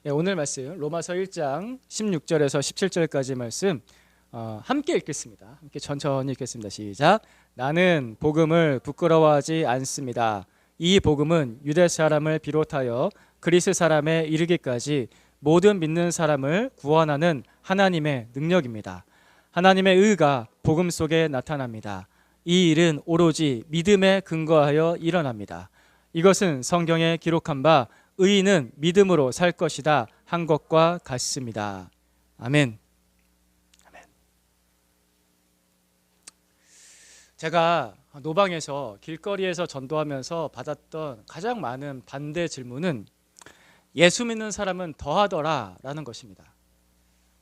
오늘 말씀 로마서 1장 16절에서 17절까지 말씀 함께 읽겠습니다. 함께 천천히 읽겠습니다. 시작. 나는 복음을 부끄러워하지 않습니다. 이 복음은 유대 사람을 비롯하여 그리스 사람에 이르기까지 모든 믿는 사람을 구원하는 하나님의 능력입니다. 하나님의 의가 복음 속에 나타납니다. 이 일은 오로지 믿음에 근거하여 일어납니다. 이것은 성경에 기록한 바 의인은 믿음으로 살 것이다 한 것과 같습니다. 아멘. 아멘. 제가 노방에서 길거리에서 전도하면서 받았던 가장 많은 반대 질문은 예수 믿는 사람은 더하더라 라는 것입니다.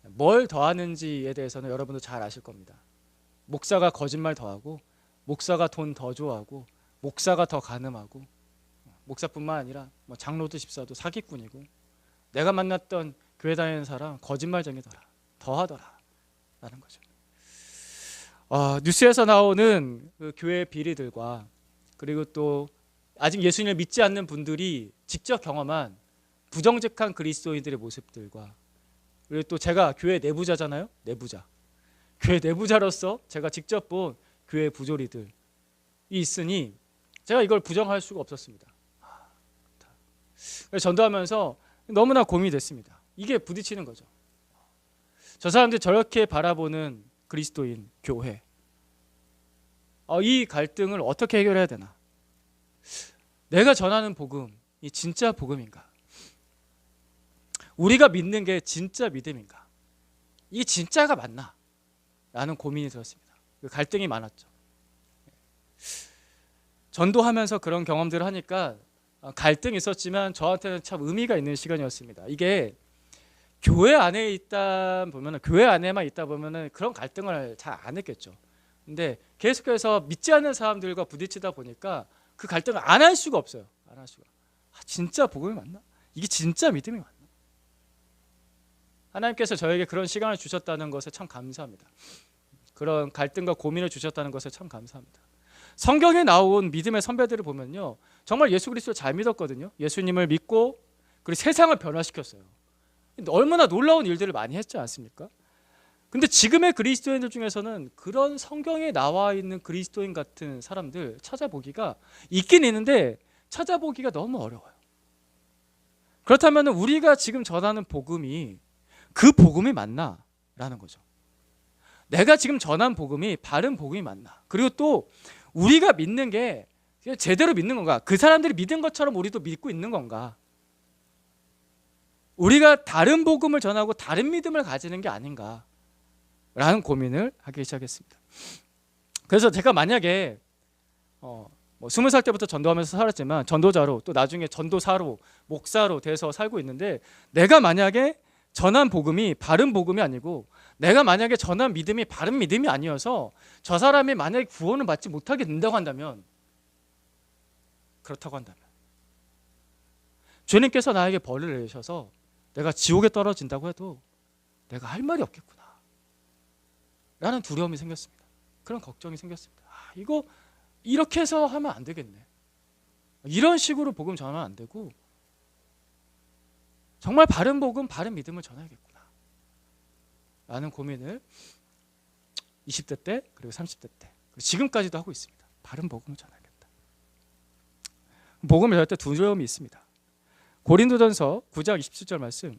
뭘 더하는지에 대해서는 여러분도 잘 아실 겁니다. 목사가 거짓말 더하고, 목사가 돈 더 좋아하고, 목사가 더 간음하고, 목사뿐만 아니라 장로도 집사도 사기꾼이고, 내가 만났던 교회 다니는 사람 거짓말쟁이더라, 더하더라 라는 거죠. 뉴스에서 나오는 그 교회 비리들과, 그리고 또 아직 예수님을 믿지 않는 분들이 직접 경험한 부정직한 그리스도인들의 모습들과, 그리고 또 제가 교회 내부자잖아요. 내부자, 교회 내부자로서 제가 직접 본 교회 부조리들이 있으니 제가 이걸 부정할 수가 없었습니다. 전도하면서 너무나 고민이 됐습니다. 이게 부딪히는 거죠. 저 사람들이 저렇게 바라보는 그리스도인 교회, 이 갈등을 어떻게 해결해야 되나? 내가 전하는 복음이 진짜 복음인가? 우리가 믿는 게 진짜 믿음인가? 이 진짜가 맞나? 라는 고민이 들었습니다. 그 갈등이 많았죠. 전도하면서 그런 경험들을 하니까 갈등이 있었지만 저한테는 참 의미가 있는 시간이었습니다. 이게 교회 안에 있다 보면은, 교회 안에만 있다 보면은 그런 갈등을 잘 안 했겠죠. 근데 계속해서 믿지 않는 사람들과 부딪히다 보니까 그 갈등을 안 할 수가 없어요. 안 할 수가. 진짜 복음이 맞나? 이게 진짜 믿음이 맞나? 하나님께서 저에게 그런 시간을 주셨다는 것에 참 감사합니다. 그런 갈등과 고민을 주셨다는 것에 참 감사합니다. 성경에 나온 믿음의 선배들을 보면요, 정말 예수 그리스도를 잘 믿었거든요. 예수님을 믿고 그리고 세상을 변화시켰어요. 얼마나 놀라운 일들을 많이 했지 않습니까? 근데 지금의 그리스도인들 중에서는 그런 성경에 나와 있는 그리스도인 같은 사람들 찾아보기가 있긴 있는데 찾아보기가 너무 어려워요. 그렇다면 우리가 지금 전하는 복음이 그 복음이 맞나? 라는 거죠. 내가 지금 전한 복음이 바른 복음이 맞나? 그리고 또 우리가 믿는 게 제대로 믿는 건가? 그 사람들이 믿은 것처럼 우리도 믿고 있는 건가? 우리가 다른 복음을 전하고 다른 믿음을 가지는 게 아닌가? 라는 고민을 하기 시작했습니다. 그래서 제가 만약에 20살 때부터 전도하면서 살았지만 전도자로, 또 나중에 전도사로, 목사로 돼서 살고 있는데, 내가 만약에 전한 복음이 바른 복음이 아니고, 내가 만약에 전한 믿음이 바른 믿음이 아니어서 저 사람이 만약에 구원을 받지 못하게 된다고 한다면, 그렇다고 한다면 주님께서 나에게 벌을 내셔서 내가 지옥에 떨어진다고 해도 내가 할 말이 없겠구나 라는 두려움이 생겼습니다. 그런 걱정이 생겼습니다. 이거 이렇게 해서 하면 안 되겠네. 이런 식으로 복음 전하면 안 되고, 정말 바른 복음, 바른 믿음을 전해야겠구나 라는 고민을 20대 때, 그리고 30대 때, 그리고 지금까지도 하고 있습니다. 바른 복음을 전하겠다. 복음을 전할 때 두려움이 있습니다. 고린도전서 9장 27절 말씀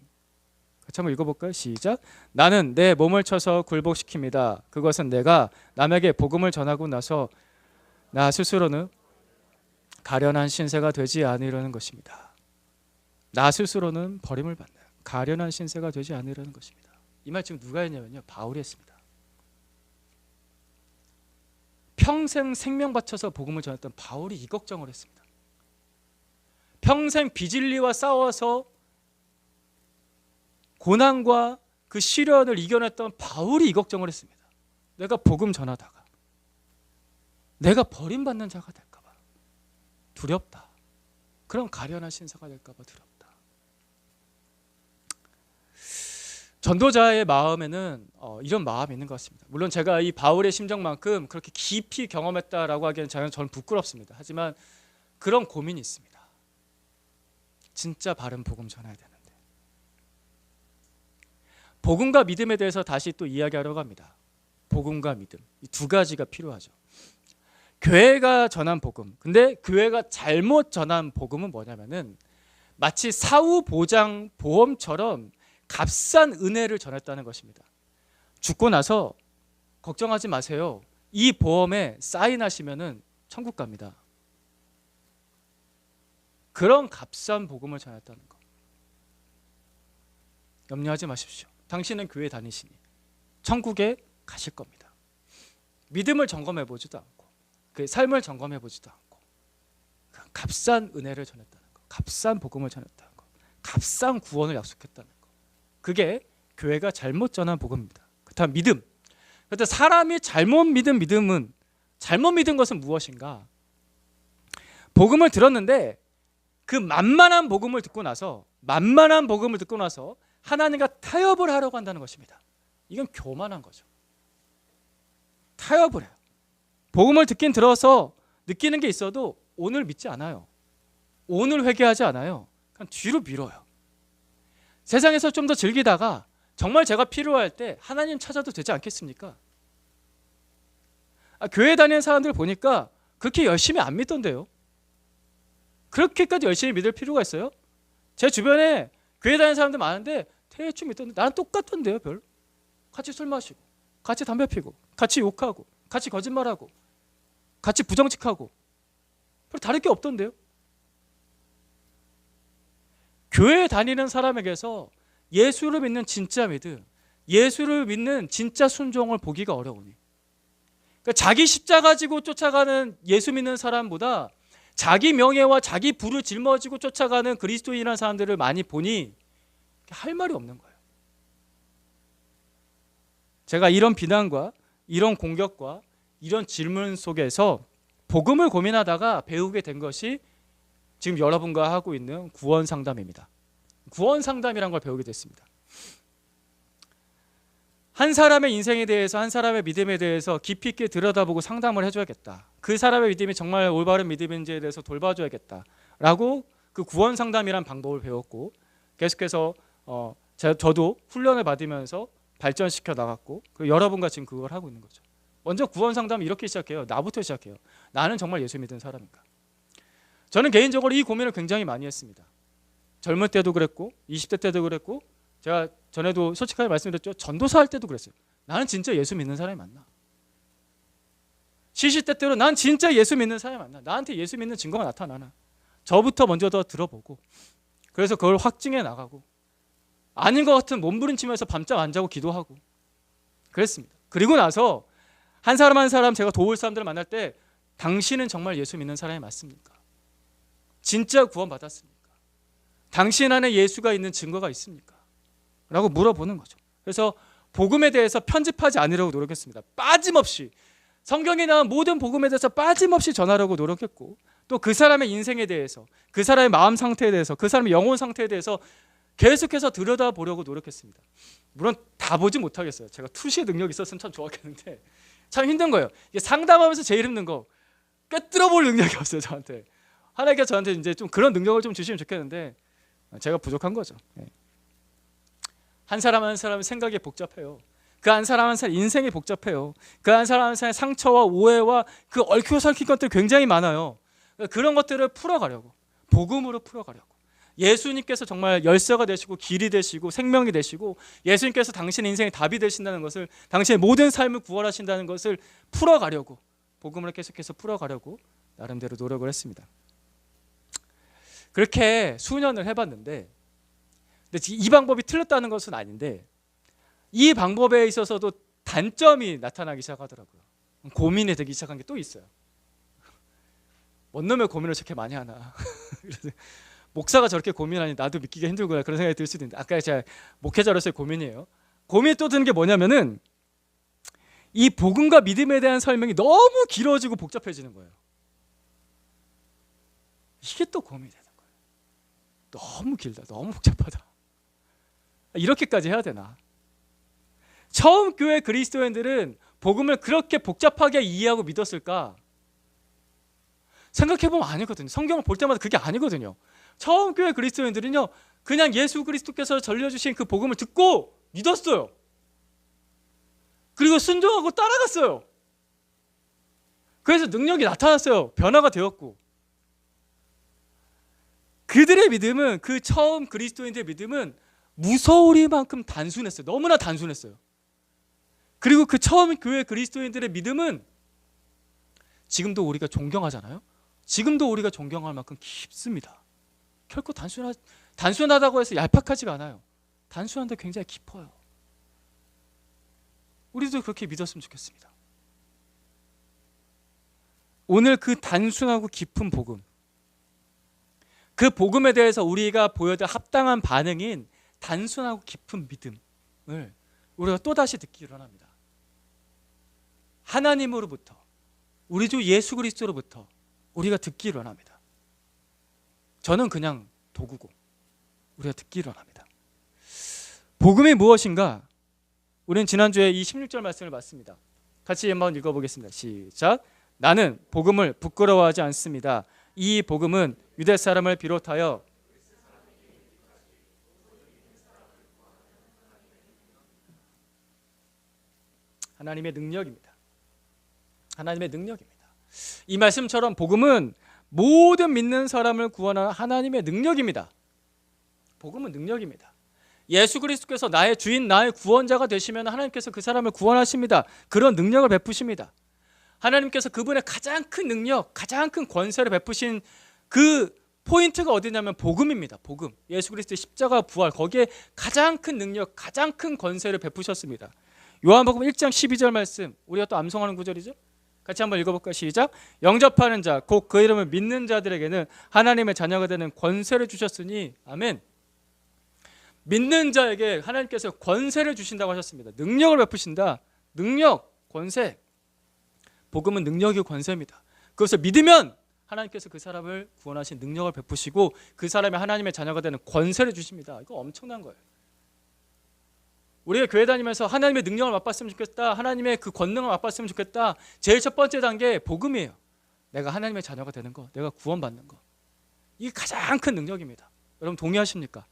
같이 한번 읽어볼까요? 시작. 나는 내 몸을 쳐서 굴복시킵니다. 그것은 내가 남에게 복음을 전하고 나서 나 스스로는 가련한 신세가 되지 않으려는 것입니다. 나 스스로는 버림을 받는 가련한 신세가 되지 않으려는 것입니다. 이 말 지금 누가 했냐면요, 바울이 했습니다. 평생 생명 바쳐서 복음을 전했던 바울이 이 걱정을 했습니다. 평생 비진리와 싸워서 고난과 그 시련을 이겨냈던 바울이 이 걱정을 했습니다. 내가 복음 전하다가 내가 버림받는 자가 될까 봐 두렵다. 그런 가련한 신세가 될까 봐 두렵다. 전도자의 마음에는 이런 마음이 있는 것 같습니다. 물론 제가 이 바울의 심정만큼 그렇게 깊이 경험했다라고 하기에는 저는 부끄럽습니다. 하지만 그런 고민이 있습니다. 진짜 바른 복음 전해야 되는데, 복음과 믿음에 대해서 다시 또 이야기하려고 합니다. 복음과 믿음, 이 두 가지가 필요하죠. 교회가 전한 복음, 근데 교회가 잘못 전한 복음은 뭐냐면은 마치 사후 보장 보험처럼 값싼 은혜를 전했다는 것입니다. 죽고 나서 걱정하지 마세요. 이 보험에 사인하시면은 천국 갑니다. 그런 값싼 복음을 전했다는 것. 염려하지 마십시오. 당신은 교회 다니시니 천국에 가실 겁니다. 믿음을 점검해 보지도 않고 그 삶을 점검해 보지도 않고 값싼 은혜를 전했다는 것, 값싼 복음을 전했다는 것, 값싼 구원을 약속했다는 것. 그게 교회가 잘못 전한 복음입니다. 그렇다면 믿음. 그런데 사람이 잘못 믿은 믿음은, 잘못 믿은 것은 무엇인가? 복음을 들었는데 그 만만한 복음을 듣고 나서 하나님과 타협을 하려고 한다는 것입니다. 이건 교만한 거죠. 타협을 해요. 복음을 듣긴 들어서 느끼는 게 있어도 오늘 믿지 않아요. 오늘 회개하지 않아요. 그냥 뒤로 밀어요. 세상에서 좀 더 즐기다가 정말 제가 필요할 때 하나님 찾아도 되지 않겠습니까? 교회 다니는 사람들 보니까 그렇게 열심히 안 믿던데요. 그렇게까지 열심히 믿을 필요가 있어요? 제 주변에 교회 다니는 사람들 많은데 대충 믿던데 나는 똑같던데요. 별. 같이 술 마시고, 같이 담배 피고, 같이 욕하고, 같이 거짓말하고, 같이 부정직하고, 별로 다를 게 없던데요. 교회 다니는 사람에게서 예수를 믿는 진짜 믿음, 예수를 믿는 진짜 순종을 보기가 어려우니, 그러니까 자기 십자가 지고 쫓아가는 예수 믿는 사람보다 자기 명예와 자기 부를 짊어지고 쫓아가는 그리스도인이라는 사람들을 많이 보니 할 말이 없는 거예요. 제가 이런 비난과 이런 공격과 이런 질문 속에서 복음을 고민하다가 배우게 된 것이 지금 여러분과 하고 있는 구원 상담입니다. 구원 상담이란 걸 배우게 됐습니다. 한 사람의 인생에 대해서, 한 사람의 믿음에 대해서 깊이 있게 들여다보고 상담을 해줘야겠다. 그 사람의 믿음이 정말 올바른 믿음인지에 대해서 돌봐줘야겠다 라고 그 구원 상담이란 방법을 배웠고, 계속해서 저도 훈련을 받으면서 발전시켜 나갔고, 여러분과 지금 그걸 하고 있는 거죠. 먼저 구원 상담은 이렇게 시작해요. 나부터 시작해요. 나는 정말 예수 믿는 사람인가? 저는 개인적으로 이 고민을 굉장히 많이 했습니다. 젊을 때도 그랬고 20대 때도 그랬고, 제가 전에도 솔직하게 말씀드렸죠. 전도사 할 때도 그랬어요. 나는 진짜 예수 믿는 사람이 맞나? 시시때때로 난 진짜 예수 믿는 사람이 맞나? 나한테 예수 믿는 증거가 나타나나? 저부터 먼저 더 들어보고, 그래서 그걸 확증해 나가고, 아닌 것 같은 몸부림치면서 밤잠 안 자고 기도하고 그랬습니다. 그리고 나서 한 사람 한 사람 제가 도울 사람들을 만날 때 당신은 정말 예수 믿는 사람이 맞습니까? 진짜 구원 받았습니까? 당신 안에 예수가 있는 증거가 있습니까? 라고 물어보는 거죠. 그래서 복음에 대해서 편집하지 않으려고 노력했습니다. 빠짐없이 성경에 나온 모든 복음에 대해서 빠짐없이 전하려고 노력했고, 또 그 사람의 인생에 대해서, 그 사람의 마음 상태에 대해서, 그 사람의 영혼 상태에 대해서 계속해서 들여다보려고 노력했습니다. 물론 다 보지 못하겠어요. 제가 투시의 능력이 있었으면 참 좋았겠는데 참 힘든 거예요. 이게 상담하면서 제일 힘든 거, 꿰뚫어 볼 능력이 없어요. 저한테 하나님께서 저한테 이제 좀 그런 능력을 좀 주시면 좋겠는데 제가 부족한 거죠. 한 사람 한 사람의 생각이 복잡해요. 그 한 사람 한 사람 인생이 복잡해요. 그 한 사람 한 사람의 상처와 오해와 그 얽히고 설킨 것들이 굉장히 많아요. 그런 것들을 풀어가려고, 복음으로 풀어가려고, 예수님께서 정말 열쇠가 되시고 길이 되시고 생명이 되시고, 예수님께서 당신의 인생의 답이 되신다는 것을, 당신의 모든 삶을 구원하신다는 것을 풀어가려고, 복음을 계속해서 풀어가려고 나름대로 노력을 했습니다. 그렇게 수년을 해봤는데, 근데 이 방법이 틀렸다는 것은 아닌데 이 방법에 있어서도 단점이 나타나기 시작하더라고요. 고민이 되기 시작한 게 또 있어요. 뭔 놈의 고민을 저렇게 많이 하나. 목사가 저렇게 고민하니 나도 믿기가 힘들구나, 그런 생각이 들 수도 있는데, 아까 제가 목회자로서의 고민이에요. 고민이 또 드는 게 뭐냐면은 이 복음과 믿음에 대한 설명이 너무 길어지고 복잡해지는 거예요. 이게 또 고민이 되는 거예요. 너무 길다, 너무 복잡하다. 이렇게까지 해야 되나? 처음 교회 그리스도인들은 복음을 그렇게 복잡하게 이해하고 믿었을까? 생각해보면 아니거든요. 성경을 볼 때마다 그게 아니거든요. 처음 교회 그리스도인들은요, 그냥 예수 그리스도께서 전려주신 그 복음을 듣고 믿었어요. 그리고 순종하고 따라갔어요. 그래서 능력이 나타났어요. 변화가 되었고. 그들의 믿음은, 그 처음 그리스도인들의 믿음은 무서우리만큼 단순했어요. 너무나 단순했어요. 그리고 그 처음 교회 그리스도인들의 믿음은 지금도 우리가 존경하잖아요. 지금도 우리가 존경할 만큼 깊습니다. 결코 단순하다고 해서 얄팍하지가 않아요. 단순한데 굉장히 깊어요. 우리도 그렇게 믿었으면 좋겠습니다. 오늘 그 단순하고 깊은 복음, 그 복음에 대해서 우리가 보여야 합당한 반응인 단순하고 깊은 믿음을 우리가 또다시 듣기를 원합니다. 하나님으로부터, 우리 주 예수 그리스도로부터 우리가 듣기를 원합니다. 저는 그냥 도구고 우리가 듣기를 원합니다. 복음이 무엇인가? 우리는 지난주에 이 16절 말씀을 봤습니다. 같이 한번 읽어보겠습니다. 시작. 나는 복음을 부끄러워하지 않습니다. 이 복음은 유대 사람을 비롯하여 하나님의 능력입니다. 하나님의 능력입니다. 이 말씀처럼 복음은 모든 믿는 사람을 구원하는 하나님의 능력입니다. 복음은 능력입니다. 예수 그리스도께서 나의 주인, 나의 구원자가 되시면 하나님께서 그 사람을 구원하십니다. 그런 능력을 베푸십니다. 하나님께서 그분의 가장 큰 능력, 가장 큰 권세를 베푸신 그 포인트가 어디냐면 복음입니다. 복음. 예수 그리스도의 십자가 부활, 거기에 가장 큰 능력, 가장 큰 권세를 베푸셨습니다. 요한복음 1장 12절 말씀, 우리가 또 암송하는 구절이죠. 같이 한번 읽어볼까요? 시작. 영접하는 자, 곧 그 이름을 믿는 자들에게는 하나님의 자녀가 되는 권세를 주셨으니, 아멘. 믿는 자에게 하나님께서 권세를 주신다고 하셨습니다. 능력을 베푸신다. 능력, 권세. 복음은 능력이고 권세입니다. 그것을 믿으면 하나님께서 그 사람을 구원하신 능력을 베푸시고 그 사람이 하나님의 자녀가 되는 권세를 주십니다. 이거 엄청난 거예요. 우리가 교회 다니면서 하나님의 능력을 맛봤으면 좋겠다, 하나님의 그 권능을 맛봤으면 좋겠다. 제일 첫 번째 단계 복음이에요. 내가 하나님의 자녀가 되는 거, 내가 구원받는 거. 이게 가장 큰 능력입니다. 여러분 동의하십니까?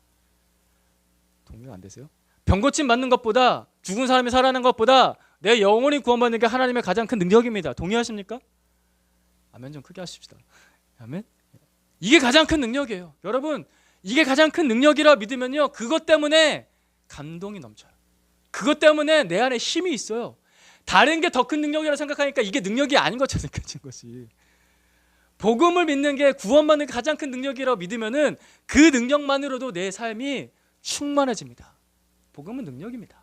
동의가 안 되세요? 병고침 맞는 것보다, 죽은 사람이 살아나는 것보다 내 영혼이 구원받는 게 하나님의 가장 큰 능력입니다. 동의하십니까? 아멘 좀 크게 하십시다. 아멘. 이게 가장 큰 능력이에요. 여러분, 이게 가장 큰 능력이라 믿으면요, 그것 때문에 감동이 넘쳐요. 그것 때문에 내 안에 힘이 있어요. 다른 게 더 큰 능력이라고 생각하니까 이게 능력이 아닌 것처럼 느껴진 것이. 복음을 믿는 게, 구원받는 게 가장 큰 능력이라고 믿으면은 그 능력만으로도 내 삶이 충만해집니다. 복음은 능력입니다.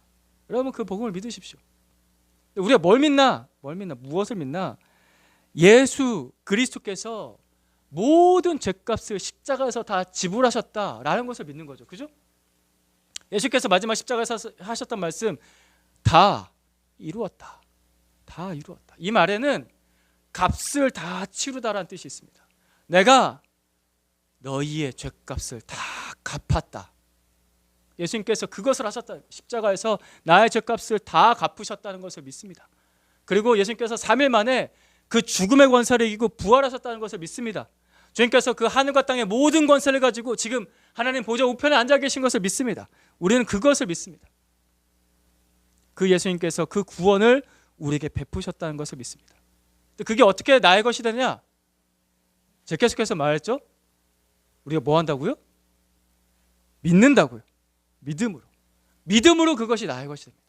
여러분 그 복음을 믿으십시오. 우리가 뭘 믿나? 무엇을 믿나? 예수 그리스도께서 모든 죄값을 십자가에서 다 지불하셨다라는 것을 믿는 거죠. 그죠? 예수께서 마지막 십자가에서 하셨던 말씀, 다 이루었다. 다 이루었다. 이 말에는 값을 다 치르다라는 뜻이 있습니다. 내가 너희의 죄값을 다 갚았다. 예수님께서 그것을 하셨다. 십자가에서 나의 죄값을 다 갚으셨다는 것을 믿습니다. 그리고 예수님께서 3일 만에 그 죽음의 권세를 이기고 부활하셨다는 것을 믿습니다. 주님께서 그 하늘과 땅의 모든 권세를 가지고 지금 하나님 보좌 우편에 앉아 계신 것을 믿습니다. 우리는 그것을 믿습니다. 그 예수님께서 그 구원을 우리에게 베푸셨다는 것을 믿습니다. 그게 어떻게 나의 것이 되냐? 제가 계속해서 말했죠. 우리가 뭐 한다고요? 믿는다고요. 믿음으로 그것이 나의 것이 됩니다.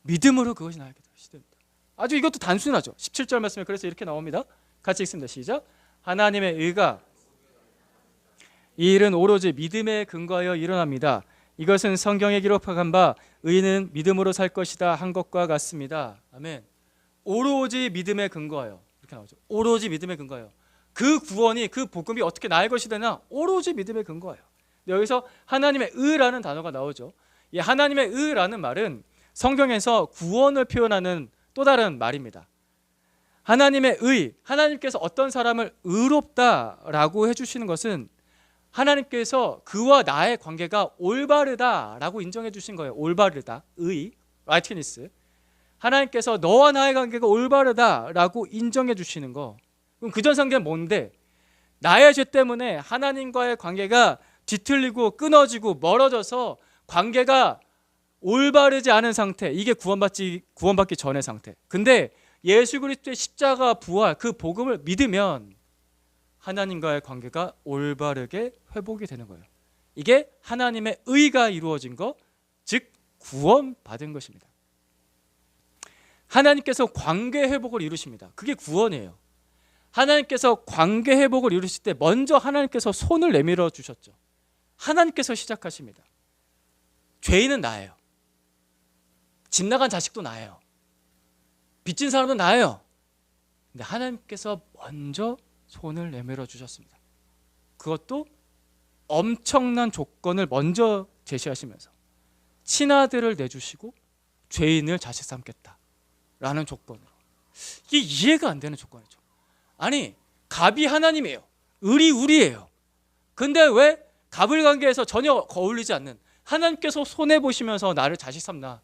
믿음으로 그것이 나의 것이 됩니다. 아주 이것도 단순하죠. 17절 말씀에 그래서 이렇게 나옵니다. 같이 읽습니다. 시작. 하나님의 의가 이 일은 오로지 믿음에 근거하여 일어납니다. 이것은 성경에 기록한 바 의인은 믿음으로 살 것이다 한 것과 같습니다. 아멘. 오로지 믿음에 근거하여, 이렇게 나오죠. 오로지 믿음에 근거하여. 그 구원이, 그 복음이 어떻게 나의 것이 되나? 오로지 믿음에 근거하여. 여기서 하나님의 의라는 단어가 나오죠. 이 하나님의 의라는 말은 성경에서 구원을 표현하는 또 다른 말입니다. 하나님의 의, 하나님께서 어떤 사람을 의롭다라고 해주시는 것은 하나님께서 그와 나의 관계가 올바르다라고 인정해 주신 거예요. 올바르다, 의, rightness. 하나님께서 너와 나의 관계가 올바르다라고 인정해 주시는 거. 그럼 그 전 상태는 뭔데? 나의 죄 때문에 하나님과의 관계가 뒤틀리고 끊어지고 멀어져서 관계가 올바르지 않은 상태, 이게 구원받기 전의 상태. 근데 예수 그리스도의 십자가 부활, 그 복음을 믿으면 하나님과의 관계가 올바르게 회복이 되는 거예요. 이게 하나님의 의가 이루어진 것, 즉 구원받은 것입니다. 하나님께서 관계 회복을 이루십니다. 그게 구원이에요. 하나님께서 관계 회복을 이루실 때 먼저 하나님께서 손을 내밀어 주셨죠. 하나님께서 시작하십니다. 죄인은 나예요. 집 나간 자식도 나예요. 빚진 사람도 나예요. 근데 하나님께서 먼저 손을 내밀어 주셨습니다. 그것도 엄청난 조건을 먼저 제시하시면서 친아들을 내주시고 죄인을 자식 삼겠다라는 조건으로. 이게 이해가 안 되는 조건이죠. 아니, 갑이 하나님이에요. 을이 우리예요. 근데 왜 갑을 관계에서 전혀 어울리지 않는 하나님께서 손해보시면서 나를 자식 삼나.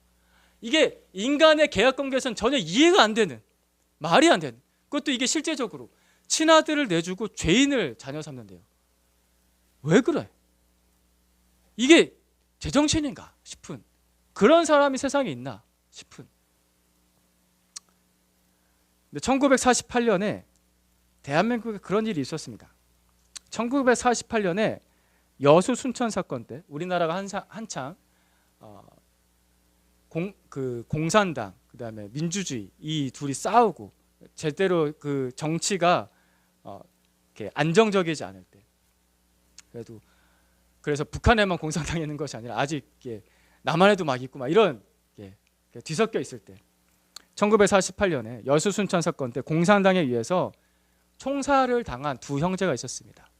이게 인간의 계약 관계에서는 전혀 이해가 안 되는, 말이 안 되는, 그것도 이게 실제적으로 친아들을 내주고 죄인을 자녀 삼는데요. 왜 그래? 이게 제정신인가 싶은, 그런 사람이 세상에 있나 싶은. 근데 1948년에 대한민국에 그런 일이 있었습니다. 1948년에 여수 순천 사건 때 우리나라가 한창 공산당, 그다음에 민주주의, 이 둘이 싸우고 제대로 그 정치가 이렇게 안정적이지 않을 때, 그래서 북한에만 공산당이 있는 것이 아니라 아직 남한에도 막 있고 막 이런 뒤섞여 있을 때, 1948년에 여수 순천 사건 때 공산당에 의해서 총살을 당한 두 형제가 있었습니다.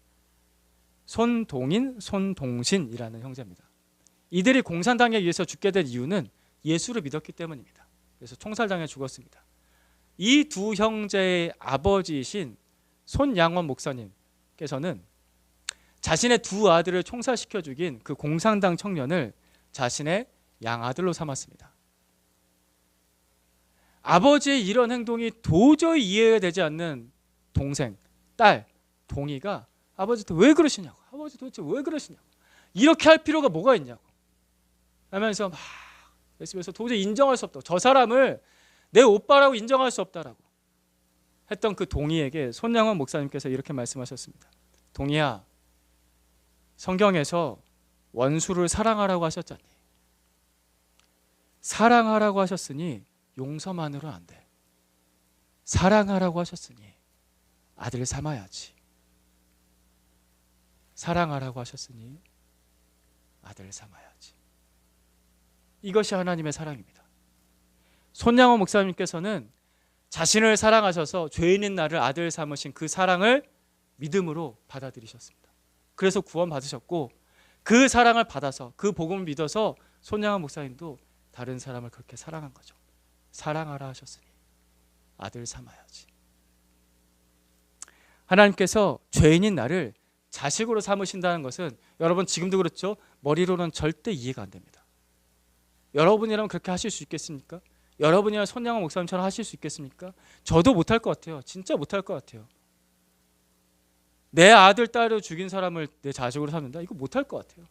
손동인, 손동신이라는 형제입니다. 이들이 공산당에 의해서 죽게 된 이유는 예수를 믿었기 때문입니다. 그래서 총살당해 죽었습니다. 이 두 형제의 아버지이신 손양원 목사님께서는 자신의 두 아들을 총살시켜 죽인 그 공산당 청년을 자신의 양아들로 삼았습니다. 아버지의 이런 행동이 도저히 이해가 되지 않는 동생, 딸, 동이가 아버지한테 왜 그러시냐고, 아버지 도대체 왜 그러시냐고, 이렇게 할 필요가 뭐가 있냐고 하면서 막 예수님께서 도저히 인정할 수 없다고, 저 사람을 내 오빠라고 인정할 수 없다라고 했던 그 동이에게 손양원 목사님께서 이렇게 말씀하셨습니다. 동이야, 성경에서 원수를 사랑하라고 하셨잖니. 사랑하라고 하셨으니 용서만으로 안 돼. 사랑하라고 하셨으니 아들 삼아야지. 사랑하라고 하셨으니 아들 삼아야지. 이것이 하나님의 사랑입니다. 손양원 목사님께서는 자신을 사랑하셔서 죄인인 나를 아들 삼으신 그 사랑을 믿음으로 받아들이셨습니다. 그래서 구원받으셨고, 그 사랑을 받아서, 그 복음을 믿어서 손양원 목사님도 다른 사람을 그렇게 사랑한 거죠. 사랑하라 하셨으니 아들 삼아야지. 하나님께서 죄인인 나를 자식으로 삼으신다는 것은, 여러분 지금도 그렇죠? 머리로는 절대 이해가 안 됩니다. 여러분이라면 그렇게 하실 수 있겠습니까? 여러분이랑 손양원 목사님처럼 하실 수 있겠습니까? 저도 못할 것 같아요. 진짜 못할 것 같아요. 내 아들, 딸을 죽인 사람을 내 자식으로 삼는다? 이거 못할 것 같아요.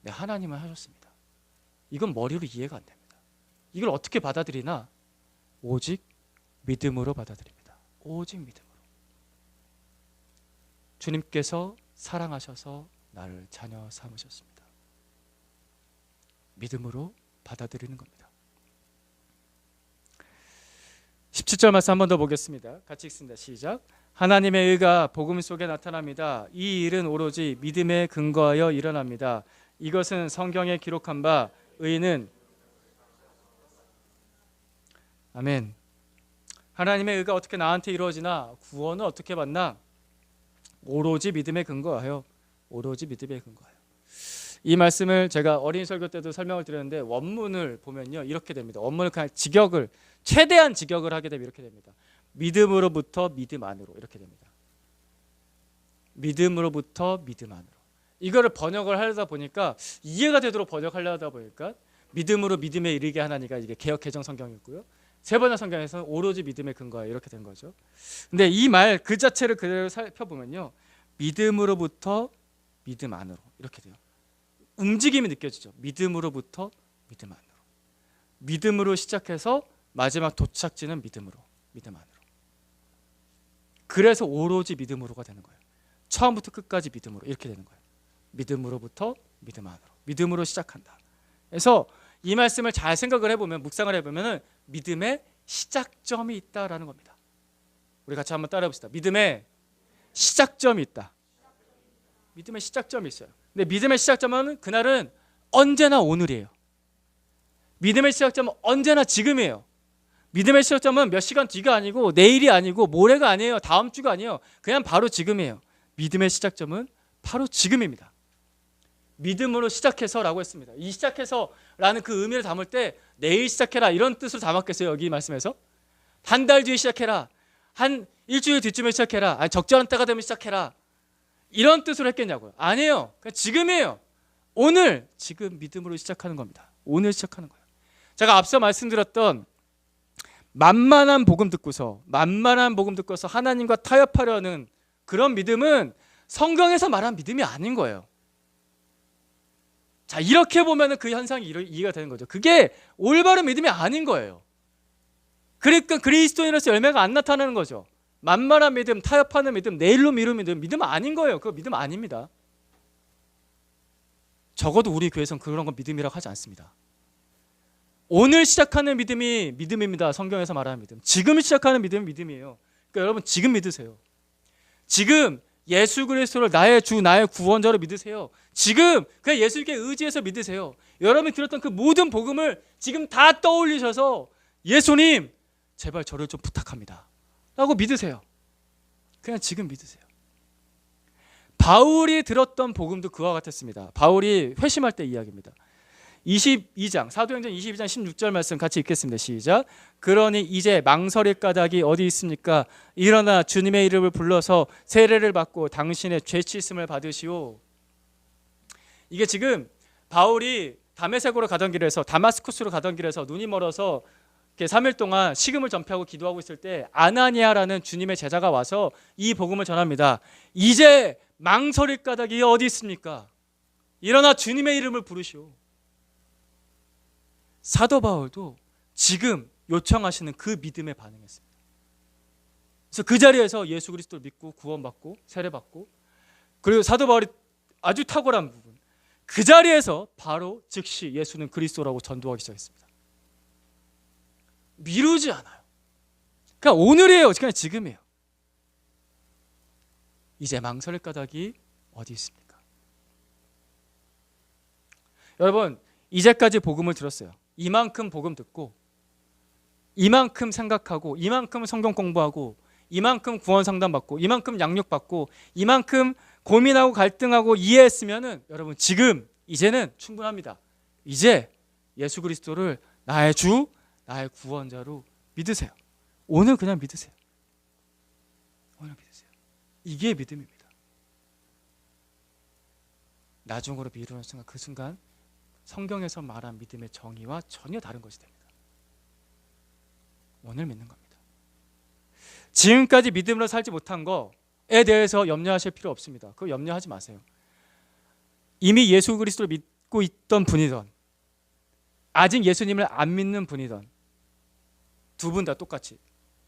네, 하나님은 하셨습니다. 이건 머리로 이해가 안 됩니다. 이걸 어떻게 받아들이나? 오직 믿음으로 받아들입니다. 오직 믿음으로. 주님께서 사랑하셔서 나를 자녀 삼으셨습니다. 믿음으로 받아들이는 겁니다. 17절 말씀 한 번 더 보겠습니다. 같이 읽습니다. 시작. 하나님의 의가 복음 속에 나타납니다. 이 일은 오로지 믿음에 근거하여 일어납니다. 이것은 성경에 기록한 바 의는, 아멘. 하나님의 의가 어떻게 나한테 이루어지나? 구원은 어떻게 받나? 오로지 믿음에 근거하여, 오로지 믿음에 근거하여. 이 말씀을 제가 어린이 설교 때도 설명을 드렸는데, 원문을 보면요 이렇게 됩니다. 원문을 그냥 직역을, 최대한 직역을 하게 되면 이렇게 됩니다. 믿음으로부터 믿음 안으로, 이렇게 됩니다. 믿음으로부터 믿음 안으로. 이거를 번역을 하려다 보니까, 이해가 되도록 번역하려다 보니까 믿음으로 믿음에 이르게 하나니가 이게 개역 개정 성경이고요. 세 번째 성경에서는 오로지 믿음에 근거하여, 이렇게 된 거죠. 근데 이 말 그 자체를 그대로 살펴보면요, 믿음으로부터 믿음 안으로, 이렇게 돼요. 움직임이 느껴지죠. 믿음으로부터 믿음 안으로. 믿음으로 시작해서 마지막 도착지는 믿음으로, 믿음 안으로. 그래서 오로지 믿음으로가 되는 거예요. 처음부터 끝까지 믿음으로 이렇게 되는 거예요. 믿음으로부터 믿음 안으로. 믿음으로 시작한다. 그래서 이 말씀을 잘 생각을 해보면, 묵상을 해보면 믿음의 시작점이 있다라는 겁니다. 우리 같이 한번 따라해 봅시다. 믿음의 시작점이 있다. 믿음의 시작점이 있어요. 근데 믿음의 시작점은 그날은 언제나 오늘이에요. 믿음의 시작점은 언제나 지금이에요. 믿음의 시작점은 몇 시간 뒤가 아니고 내일이 아니고 모레가 아니에요. 다음 주가 아니에요. 그냥 바로 지금이에요. 믿음의 시작점은 바로 지금입니다. 믿음으로 시작해서라고 했습니다. 이 시작해서라는 그 의미를 담을 때 내일 시작해라 이런 뜻으로 담았겠어요? 여기 말씀에서 한 달 뒤에 시작해라, 한 일주일 뒤쯤에 시작해라, 아니 적절한 때가 되면 시작해라 이런 뜻으로 했겠냐고요? 아니에요. 그냥 지금이에요. 오늘 지금 믿음으로 시작하는 겁니다. 오늘 시작하는 거예요. 제가 앞서 말씀드렸던 만만한 복음 듣고서 하나님과 타협하려는 그런 믿음은 성경에서 말한 믿음이 아닌 거예요. 자, 이렇게 보면 그 현상이 이해가 되는 거죠. 그게 올바른 믿음이 아닌 거예요. 그러니까 그리스도인으로서 열매가 안 나타나는 거죠. 만만한 믿음, 타협하는 믿음, 내일로 미루는 믿음 아닌 거예요. 그거 믿음 아닙니다. 적어도 우리 교회에서는 그런 건 믿음이라고 하지 않습니다. 오늘 시작하는 믿음이 믿음입니다. 성경에서 말하는 믿음. 지금 시작하는 믿음이 믿음이에요. 그러니까 여러분 지금 믿으세요. 지금 예수 그리스도를 나의 주, 나의 구원자로 믿으세요. 지금 그냥 예수님께 의지해서 믿으세요. 여러분이 들었던 그 모든 복음을 지금 다 떠올리셔서 예수님 제발 저를 좀 부탁합니다 라고 믿으세요. 그냥 지금 믿으세요. 바울이 들었던 복음도 그와 같았습니다. 바울이 회심할 때 이야기입니다. 22장 사도행전 22장 16절 말씀 같이 읽겠습니다. 시작. 그러니 이제 망설일 까닭이 어디 있습니까? 일어나 주님의 이름을 불러서 세례를 받고 당신의 죄 씻음을 받으시오. 이게 지금 바울이 다메섹으로 가던 길에서, 다마스쿠스로 가던 길에서 눈이 멀어서 3일 동안 식음을 전폐하고 기도하고 있을 때 아나니아라는 주님의 제자가 와서 이 복음을 전합니다. 이제 망설일 까닭이 어디 있습니까? 일어나 주님의 이름을 부르시오. 사도 바울도 지금 요청하시는 그 믿음에 반응했습니다. 그래서 그 자리에서 예수 그리스도를 믿고 구원받고 세례받고, 그리고 사도 바울이 아주 탁월한 부분, 그 자리에서 바로 즉시 예수는 그리스도라고 전도하기 시작했습니다. 미루지 않아요. 그냥 오늘이에요. 그냥 지금이에요. 이제 망설일 까닭이 어디 있습니까? 여러분 이제까지 복음을 들었어요. 이만큼 복음 듣고, 이만큼 생각하고, 이만큼 성경 공부하고, 이만큼 구원 상담 받고, 이만큼 양육 받고, 이만큼 고민하고 갈등하고 이해했으면은 여러분 지금 이제는 충분합니다. 이제 예수 그리스도를 나의 주, 나의 구원자로 믿으세요. 오늘 그냥 믿으세요. 오늘 믿으세요. 이게 믿음입니다. 나중으로 미루는 순간, 그 순간 성경에서 말한 믿음의 정의와 전혀 다른 것이 됩니다. 오늘 믿는 겁니다. 지금까지 믿음으로 살지 못한 거에 대해서 염려하실 필요 없습니다. 그거 염려하지 마세요. 이미 예수 그리스도를 믿고 있던 분이던, 아직 예수님을 안 믿는 분이던, 두 분 다 똑같이,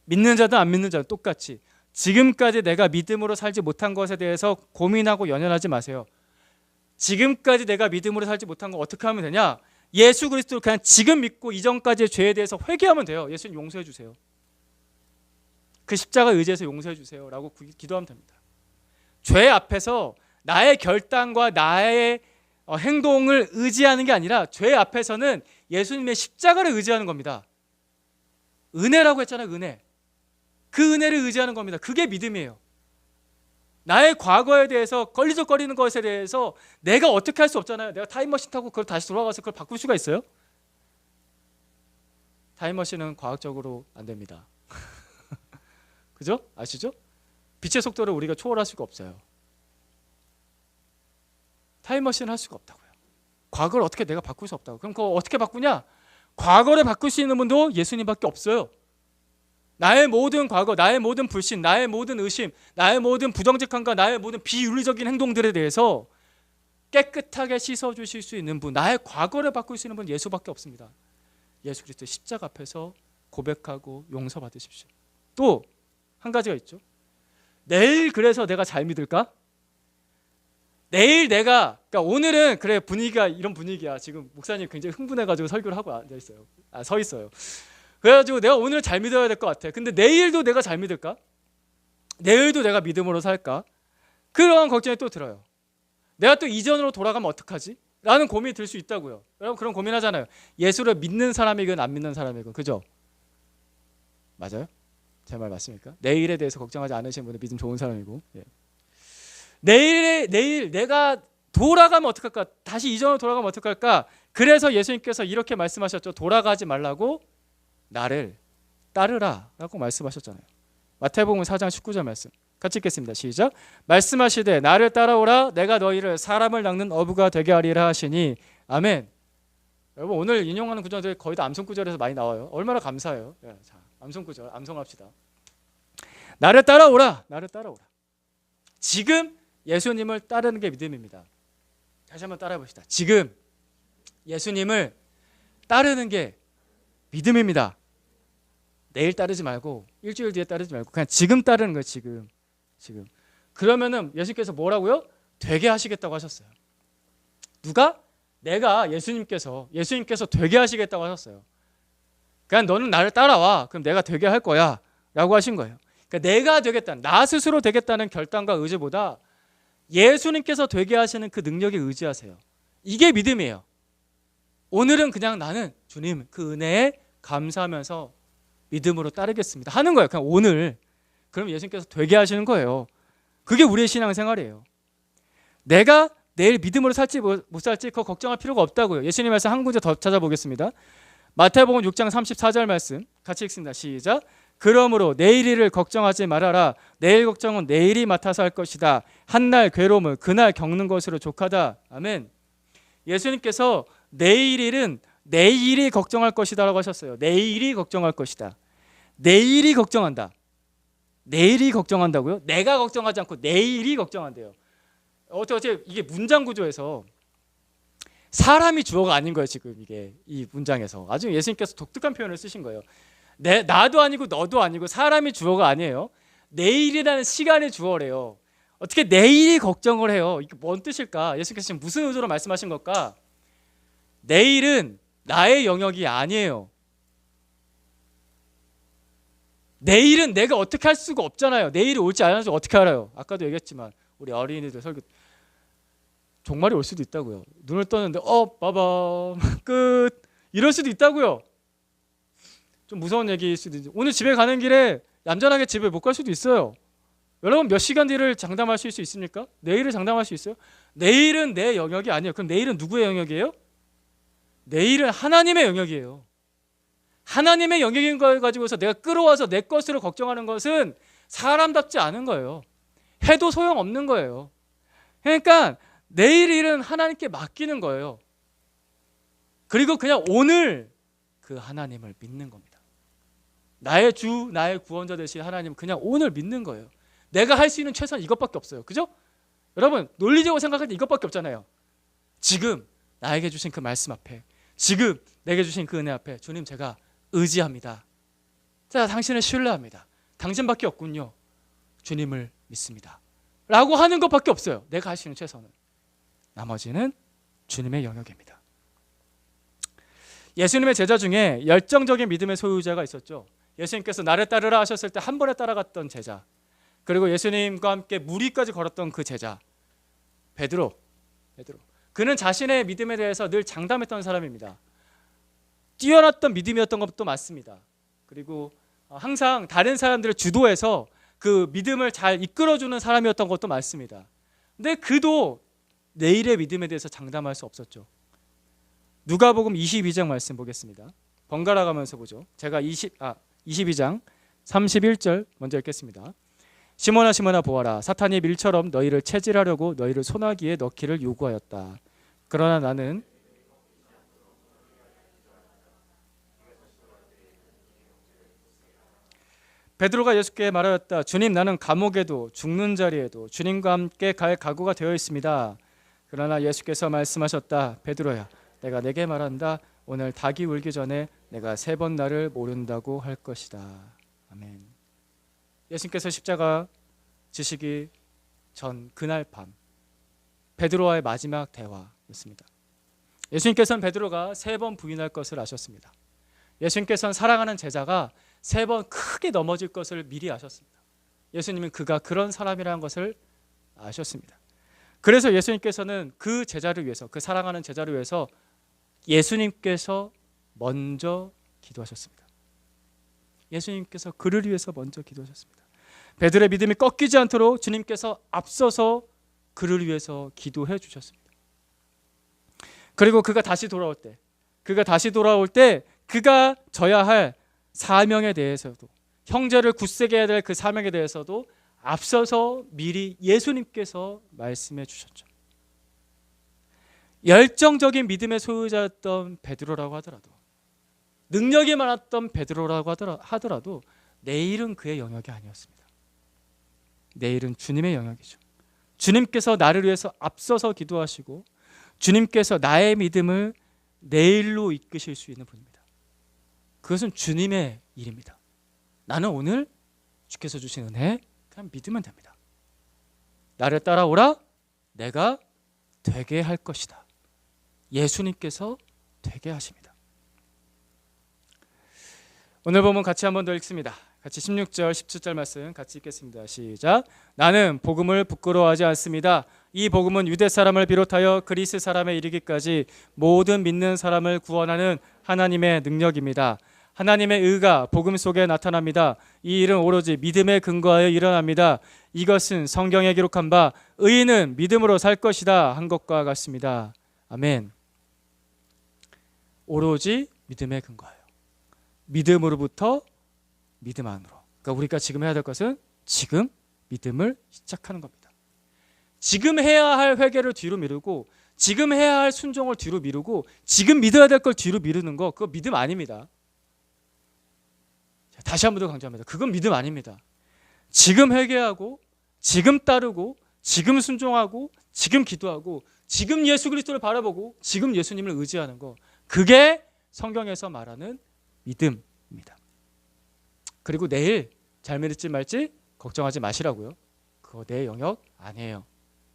믿는 자든 안 믿는 자든 똑같이 지금까지 내가 믿음으로 살지 못한 것에 대해서 고민하고 연연하지 마세요. 지금까지 내가 믿음으로 살지 못한 거 어떻게 하면 되냐? 예수 그리스도를 그냥 지금 믿고 이전까지의 죄에 대해서 회개하면 돼요. 예수님 용서해 주세요. 그 십자가 의지해서 용서해 주세요 라고 기도하면 됩니다. 죄 앞에서 나의 결단과 나의 행동을 의지하는 게 아니라 죄 앞에서는 예수님의 십자가를 의지하는 겁니다. 은혜라고 했잖아요. 은혜. 그 은혜를 의지하는 겁니다. 그게 믿음이에요. 나의 과거에 대해서 걸리적거리는 것에 대해서 내가 어떻게 할 수 없잖아요. 내가 타임머신 타고 그걸 다시 돌아가서 그걸 바꿀 수가 있어요? 타임머신은 과학적으로 안 됩니다. 그죠? 아시죠? 빛의 속도를 우리가 초월할 수가 없어요. 타임머신을 할 수가 없다고요. 과거를 어떻게 내가 바꿀 수 없다고. 그럼 그거 어떻게 바꾸냐? 과거를 바꿀 수 있는 분도 예수님밖에 없어요. 나의 모든 과거, 나의 모든 불신, 나의 모든 의심, 나의 모든 부정직함과 나의 모든 비윤리적인 행동들에 대해서 깨끗하게 씻어주실 수 있는 분, 나의 과거를 바꿀 수 있는 분 예수밖에 없습니다. 예수 그리스도 십자가 앞에서 고백하고 용서받으십시오. 또 한 가지가 있죠. 내일 그래서 내가 잘 믿을까? 내일 내가, 그러니까 오늘은 그래 분위기가 이런 분위기야. 지금 목사님 굉장히 흥분해가지고 설교를 하고 앉아 있어요. 서 있어요. 그래가지고 내가 오늘 잘 믿어야 될 것 같아. 근데 내일도 내가 잘 믿을까? 내일도 내가 믿음으로 살까? 그런 걱정이 또 들어요. 내가 또 이전으로 돌아가면 어떡하지? 라는 고민이 들 수 있다고요. 여러분 그런 고민하잖아요. 예수를 믿는 사람이건 안 믿는 사람이건. 그죠? 맞아요? 제 말 맞습니까? 내일에 대해서 걱정하지 않으시는 분은 믿음 좋은 사람이고. 예. 내일 내가 돌아가면 어떡할까? 다시 이전으로 돌아가면 어떡할까? 그래서 예수님께서 이렇게 말씀하셨죠. 돌아가지 말라고 나를 따르라 라고 말씀하셨잖아요. 마태복음 4장 19절 말씀 같이 읽겠습니다. 시작. 말씀하시되 나를 따라오라 내가 너희를 사람을 낚는 어부가 되게 하리라 하시니 아멘. 여러분 오늘 인용하는 구절들이 거의 다 암송 구절에서 많이 나와요. 얼마나 감사해요. 예, 자, 암송 구절 암송합시다. 나를 따라오라 나를 따라오라. 지금 예수님을 따르는 게 믿음입니다. 다시 한번 따라해 봅시다. 지금 예수님을 따르는 게 믿음입니다. 내일 따르지 말고 일주일 뒤에 따르지 말고 그냥 지금 따르는 거예요. 지금. 그러면은 예수님께서 뭐라고요? 되게 하시겠다고 하셨어요. 누가? 내가 예수님께서 되게 하시겠다고 하셨어요. 그냥 너는 나를 따라와. 그럼 내가 되게 할 거야 라고 하신 거예요. 그러니까 내가 되겠다는, 나 스스로 되겠다는 결단과 의지보다 예수님께서 되게 하시는 그 능력에 의지하세요. 이게 믿음이에요. 오늘은 그냥 나는 주님 그 은혜에 감사하면서 믿음으로 따르겠습니다 하는 거예요. 그냥 오늘. 그럼 예수님께서 되게 하시는 거예요. 그게 우리의 신앙생활이에요. 내가 내일 믿음으로 살지 못 살지 그거 걱정할 필요가 없다고요. 예수님 말씀 한 군데 더 찾아보겠습니다. 마태복음 6장 34절 말씀 같이 읽습니다. 시작. 그러므로 내일 일을 걱정하지 말아라. 내일 걱정은 내일이 맡아서 할 것이다. 한날 괴로움을 그날 겪는 것으로 족하다. 아멘. 예수님께서 내일 일은 내일이 걱정할 것이다 라고 하셨어요. 내일이 걱정할 것이다. 내일이 걱정한다. 내일이 걱정한다고요? 내가 걱정하지 않고 내일이 걱정한대요. 어떻게 이게 문장 구조에서 사람이 주어가 아닌 거예요. 지금 이게 이 문장에서 아주 예수님께서 독특한 표현을 쓰신 거예요. 나도 아니고 너도 아니고 사람이 주어가 아니에요. 내일이라는 시간이 주어래요. 어떻게 내일이 걱정을 해요? 이게 뭔 뜻일까? 예수님께서 지금 무슨 의도로 말씀하신 걸까? 내일은 나의 영역이 아니에요. 내일은 내가 어떻게 할 수가 없잖아요. 내일이 올지 안 올지 어떻게 알아요? 아까도 얘기했지만 우리 어린이들 설교 종말이 올 수도 있다고요. 눈을 떴는데 빠밤 끝 이럴 수도 있다고요. 좀 무서운 얘기일 수도 있죠. 오늘 집에 가는 길에 얌전하게 집에 못 갈 수도 있어요. 여러분 몇 시간 뒤를 장담하실 수 있습니까? 내일을 장담할 수 있어요? 내일은 내 영역이 아니에요. 그럼 내일은 누구의 영역이에요? 내일은 하나님의 영역이에요. 하나님의 영역인 걸 가지고서 내가 끌어와서 내 것으로 걱정하는 것은 사람답지 않은 거예요. 해도 소용없는 거예요. 그러니까 내일 일은 하나님께 맡기는 거예요. 그리고 그냥 오늘 그 하나님을 믿는 겁니다. 나의 주, 나의 구원자 되신 하나님 그냥 오늘 믿는 거예요. 내가 할 수 있는 최선은 이것밖에 없어요. 그죠? 여러분 논리적으로 생각할 때 이것밖에 없잖아요. 지금 나에게 주신 그 말씀 앞에, 지금 내게 주신 그 은혜 앞에 주님 제가 의지합니다. 자, 당신을 신뢰합니다. 당신밖에 없군요. 주님을 믿습니다. 라고 하는 것밖에 없어요. 내가 할 수 있는 최선은. 나머지는 주님의 영역입니다. 예수님의 제자 중에 열정적인 믿음의 소유자가 있었죠. 예수님께서 나를 따르라 하셨을 때 한 번에 따라갔던 제자, 그리고 예수님과 함께 무리까지 걸었던 그 제자 베드로. 그는 자신의 믿음에 대해서 늘 장담했던 사람입니다. 뛰어났던 믿음이었던 것도 맞습니다. 그리고 항상 다른 사람들을 주도해서 그 믿음을 잘 이끌어주는 사람이었던 것도 맞습니다. 근데 그도 내일의 믿음에 대해서 장담할 수 없었죠. 누가복음 22장 말씀 보겠습니다. 번갈아 가면서 보죠. 제가 22장 31절 먼저 읽겠습니다. 시몬아 시몬아 보아라, 사탄이 밀처럼 너희를 체질하려고 너희를 소나기에 넣기를 요구하였다. 그러나 나는 베드로가 예수께 말하였다. 주님 나는 감옥에도 죽는 자리에도 주님과 함께 갈 각오가 되어 있습니다. 그러나 예수께서 말씀하셨다. 베드로야, 내가 내게 말한다. 오늘 닭이 울기 전에 내가 3번 나를 모른다고 할 것이다. 아멘. 예수님께서 십자가 지시기 전 그날 밤 베드로와의 마지막 대화였습니다. 예수님께서는 베드로가 3번 부인할 것을 아셨습니다. 예수님께서는 사랑하는 제자가 3번 크게 넘어질 것을 미리 아셨습니다. 예수님은 그가 그런 사람이라는 것을 아셨습니다. 그래서 예수님께서는 그 제자를 위해서, 그 사랑하는 제자를 위해서 예수님께서 먼저 기도하셨습니다. 예수님께서 그를 위해서 먼저 기도하셨습니다. 베드로의 믿음이 꺾이지 않도록 주님께서 앞서서 그를 위해서 기도해 주셨습니다. 그리고 그가 다시 돌아올 때 그가 져야 할 사명에 대해서도, 형제를 굳세게 해야 될 그 사명에 대해서도 앞서서 미리 예수님께서 말씀해 주셨죠. 열정적인 믿음의 소유자였던 베드로라고 하더라도, 능력이 많았던 베드로라고 하더라도 내일은 그의 영역이 아니었습니다. 내일은 주님의 영역이죠. 주님께서 나를 위해서 앞서서 기도하시고 주님께서 나의 믿음을 내일로 이끄실 수 있는 분입니다. 그것은 주님의 일입니다. 나는 오늘 주께서 주신 은혜 그냥 믿으면 됩니다. 나를 따라오라, 내가 되게 할 것이다. 예수님께서 되게 하십니다. 오늘 본문 같이 한번 더 읽습니다. 같이 16절 17절 말씀 같이 읽겠습니다. 시작. 나는 복음을 부끄러워하지 않습니다. 이 복음은 유대 사람을 비롯하여 그리스 사람에 이르기까지 모든 믿는 사람을 구원하는 하나님의 능력입니다. 하나님의 의가 복음 속에 나타납니다. 이 일은 오로지 믿음에 근거하여 일어납니다. 이것은 성경에 기록한 바 의인은 믿음으로 살 것이다 한 것과 같습니다. 아멘. 오로지 믿음에 근거하여, 믿음으로부터 믿음 안으로. 그러니까 우리가 지금 해야 될 것은 지금 믿음을 시작하는 겁니다. 지금 해야 할 회개를 뒤로 미루고, 지금 해야 할 순종을 뒤로 미루고, 지금 믿어야 될 걸 뒤로 미루는 거, 그거 믿음 아닙니다. 다시 한 번 더 강조합니다. 그건 믿음 아닙니다. 지금 회개하고, 지금 따르고, 지금 순종하고, 지금 기도하고, 지금 예수 그리스도를 바라보고, 지금 예수님을 의지하는 거, 그게 성경에서 말하는 믿음입니다. 그리고 내일 잘 믿을지 말지 걱정하지 마시라고요. 그거 내 영역 아니에요.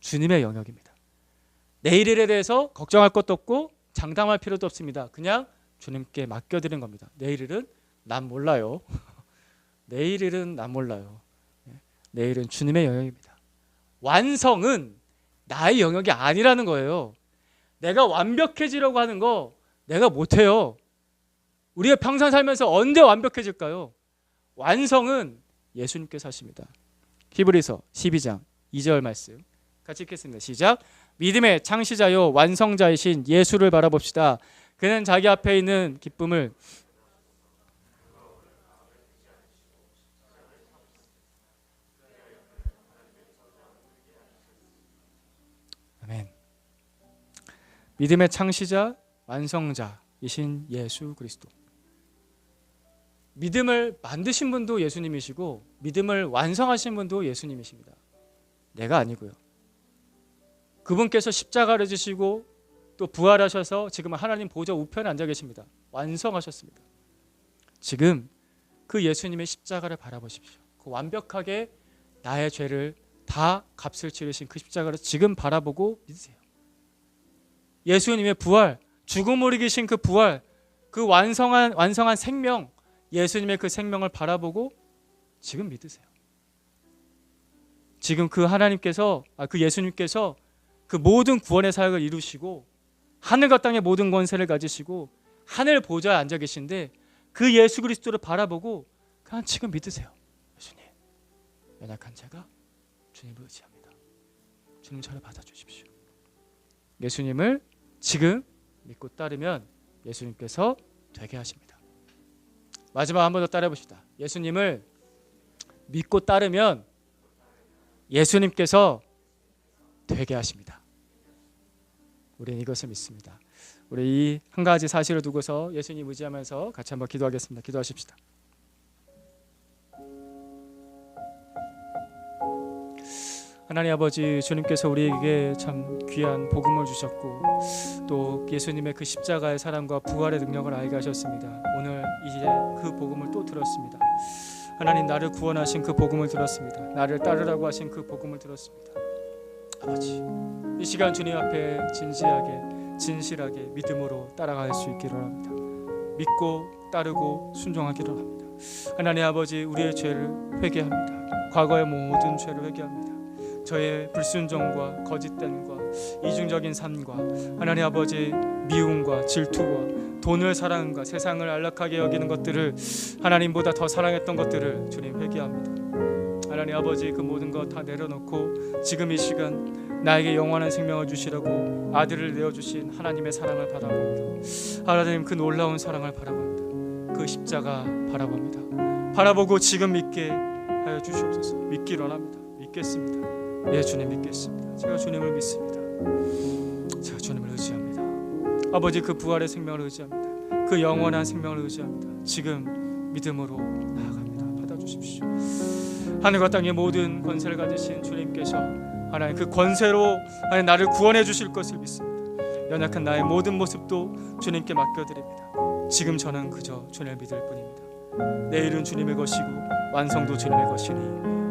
주님의 영역입니다. 내일 일에 대해서 걱정할 것도 없고 장담할 필요도 없습니다. 그냥 주님께 맡겨드린 겁니다. 내일 일은 난 몰라요. 내일 일은 난 몰라요. 내일은 주님의 영역입니다. 완성은 나의 영역이 아니라는 거예요. 내가 완벽해지려고 하는 거 내가 못해요. 우리가 평생 살면서 언제 완벽해질까요? 완성은 예수님께서 하십니다. 히브리서 12장 2절 말씀 같이 읽겠습니다. 시작. 믿음의 창시자요 완성자이신 예수를 바라봅시다. 그는 자기 앞에 있는 기쁨을 아멘. 믿음의 창시자 완성자이신 예수 그리스도. 믿음을 만드신 분도 예수님이시고 믿음을 완성하신 분도 예수님이십니다. 내가 아니고요. 그분께서 십자가를 지시고 또 부활하셔서 지금은 하나님 보좌 우편에 앉아 계십니다. 완성하셨습니다. 지금 그 예수님의 십자가를 바라보십시오. 그 완벽하게 나의 죄를 다 값을 치르신 그 십자가를 지금 바라보고 믿으세요. 예수님의 부활, 죽음을 이기신 그 부활, 그 완성한 생명, 예수님의 그 생명을 바라보고 지금 믿으세요. 지금 그 하나님께서, 그 예수님께서 그 모든 구원의 사역을 이루시고 하늘과 땅의 모든 권세를 가지시고 하늘 보좌에 앉아 계신데 그 예수 그리스도를 바라보고 그냥 지금 믿으세요. 예수님, 연약한 제가 주님을 의지합니다. 주님 저를 받아주십시오. 예수님을 지금 믿고 따르면 예수님께서 되게 하십니다. 마지막 한 번 더 따라해 봅시다. 예수님을 믿고 따르면 예수님께서 되게 하십니다. 우리는 이것을 믿습니다. 우리 이 한 가지 사실을 두고서 예수님 의지하면서 같이 한번 기도하겠습니다. 기도하십시다. 하나님 아버지, 주님께서 우리에게 참 귀한 복음을 주셨고 또 예수님의 그 십자가의 사랑과 부활의 능력을 알게 하셨습니다. 오늘 이제 그 복음을 또 들었습니다. 하나님, 나를 구원하신 그 복음을 들었습니다. 나를 따르라고 하신 그 복음을 들었습니다. 아버지, 이 시간 주님 앞에 진지하게 진실하게 믿음으로 따라갈 수 있기를 합니다. 믿고 따르고 순종하기를 합니다. 하나님 아버지, 우리의 죄를 회개합니다. 과거의 모든 죄를 회개합니다. 저의 불순종과 거짓됨과 이중적인 삶과 하나님 아버지 미움과 질투와 돈을 사랑과 세상을 안락하게 여기는 것들을, 하나님보다 더 사랑했던 것들을 주님 회개합니다. 하나님 아버지, 그 모든 것 다 내려놓고 지금 이 시간 나에게 영원한 생명을 주시라고 아들을 내어주신 하나님의 사랑을 바라봅니다. 하나님, 그 놀라운 사랑을 바라봅니다. 그 십자가 바라봅니다. 바라보고 지금 믿게 하여 주시옵소서. 믿기를 원합니다. 믿겠습니다. 예, 주님 믿겠습니다. 제가 주님을 믿습니다. 제가 주님을 의지합니다. 아버지, 그 부활의 생명을 의지합니다. 그 영원한 생명을 의지합니다. 지금 믿음으로 나아갑니다. 받아주십시오. 하늘과 땅의 모든 권세를 가지신 주님께서 하나님 그 권세로 하나님 나를 구원해 주실 것을 믿습니다. 연약한 나의 모든 모습도 주님께 맡겨드립니다. 지금 저는 그저 주님을 믿을 뿐입니다. 내일은 주님의 것이고 완성도 주님의 것이니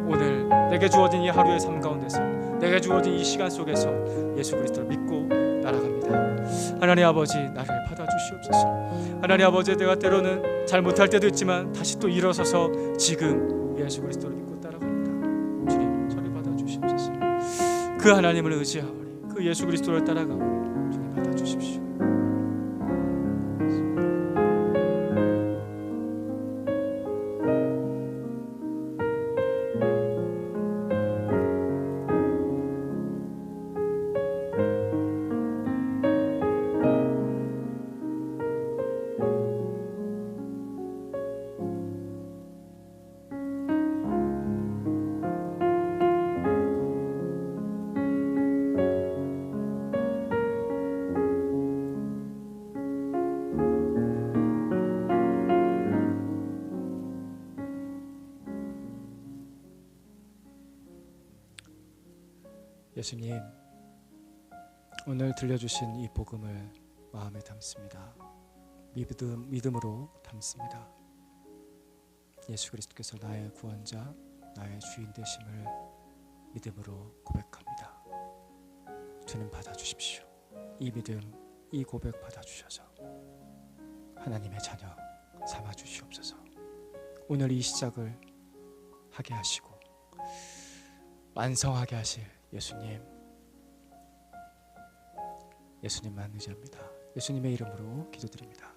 오늘 내게 주어진 이 하루의 삶 가운데서, 내게 주어진 이 시간 속에서 예수 그리스도를 믿고 날아갑니다. 하나님 아버지, 나를 받아주시옵소서. 하나님 아버지, 내가 때로는 잘 못할 때도 있지만 다시 또 일어서서 지금 예수 그리스도를 믿고 따라갑니다. 주님, 저를 받아주시옵소서. 그 하나님을 의지하오니 그 예수 그리스도를 따라가오니 주님 받아주십시오. 예수님, 오늘 들려주신 이 복음을 마음에 담습니다. 믿음으로 담습니다. 예수 그리스도께서 나의 구원자, 나의 주인 되심을 믿음으로 고백합니다. 주님 받아주십시오. 이 믿음, 이 고백 받아주셔서 하나님의 자녀 삼아주시옵소서. 오늘 이 시작을 하게 하시고 완성하게 하실 예수님만 의지합니다. 예수님의 이름으로 기도드립니다.